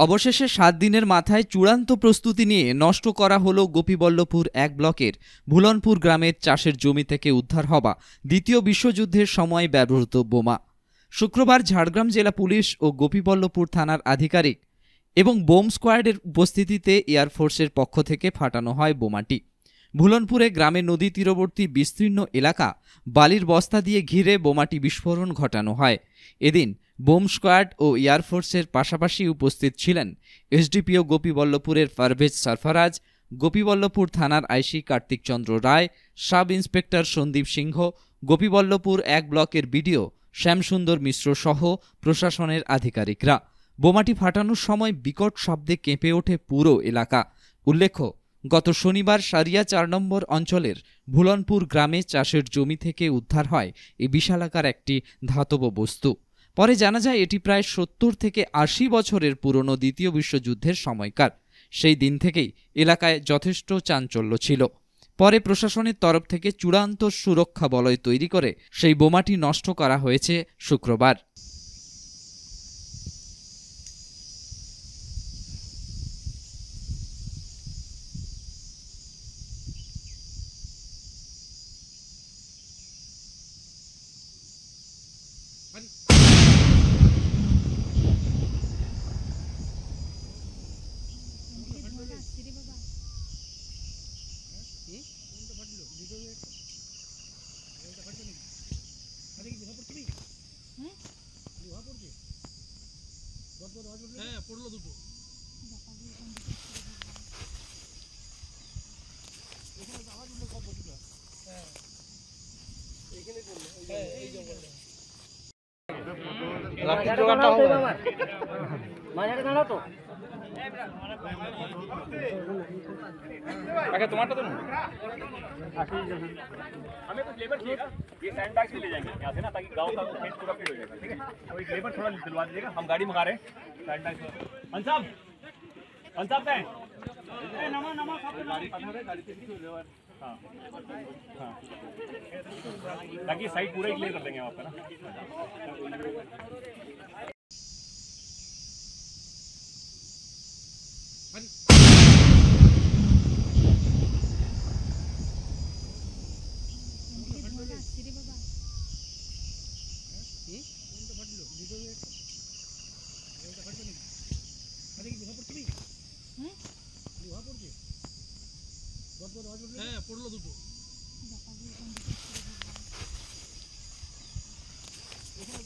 অবশেষে 7 দিনের মাথায় চূড়ান্ত প্রস্তুতি নিয়ে নষ্ট করা হলো গোপীবল্লভপুর 1 ব্লকের ভুলনপুর গ্রামের চাষের জমি থেকে উদ্ধার হওয়া দ্বিতীয় বিশ্বযুদ্ধের সময় ব্যবহৃত বোমা। শুক্রবার ঝাড়গ্রাম জেলা পুলিশ ও গোপীবল্লভপুর থানার আধিকারিক এবং বোম স্কোয়াডের উপস্থিতিতে এয়ারফোর্সের পক্ষ থেকে ফাটানো হয় বোমাটি। ভুলনপুরে গ্রামের নদী তীরবর্তী বিস্তীর্ণ এলাকা বালির বস্তা দিয়ে ঘিরে বোমাটি বিস্ফোরণ ঘটানো হয়। এদিন বোম স্কোয়াড ও এয়ারফোর্সের পাশাপাশি উপস্থিত ছিলেন এসডিপিও গোপীবল্লভপুরের পারভেজ সরফরাজ, গোপীবল্লভপুর থানার আইসি কার্তিক চন্দ্র রায়, সাব ইন্সপেক্টর সন্দীপ সিংহ, গোপীবল্লভপুর 1 ব্লকের বিডিও শ্যামসুন্দর মিশ্র সহ প্রশাসনের আধিকারিকরা। বোমাটি ফাটানোর সময় বিকট শব্দে কেঁপে ওঠে পুরো এলাকা। উল্লেখ্য, গত শনিবার সারিয়া 4 নম্বর অঞ্চলের ভুলনপুর গ্রামে চাষের জমি থেকে উদ্ধার হয় এই বিশালাকার একটি ধাতব বস্তু। পরে জানা যায় এটি প্রায় 70 থেকে 80 বছরের পুরনো দ্বিতীয় বিশ্বযুদ্ধের সময়কার। সেই দিন থেকেই এলাকায় যথেষ্ট চাঞ্চল্য ছিল। পরে প্রশাসনের তরফ থেকে চূড়ান্ত সুরক্ষা বলয় তৈরি করে সেই বোমাটি নষ্ট করা হয়েছে শুক্রবার। तुम्हारा तो हमें कुछ लेबर चाहिए, ये सैंड बैग ले जाएंगे यहाँ से ना, ताकि गांव का खेत पूरा फिट हो जाएगा। ठीक है, तो एक लेबर थोड़ा दिलवा दीजिएगा, हम गाड़ी मंगा रहे हैं सैंड बैग। अंसाब का नमा नमा गाड़ी पे लेबर, हाँ हाँ, ताकि साइड पूरा ही क्लियर कर देंगे आपका ना। হ্যাঁ পড়লো দুটো। এখানে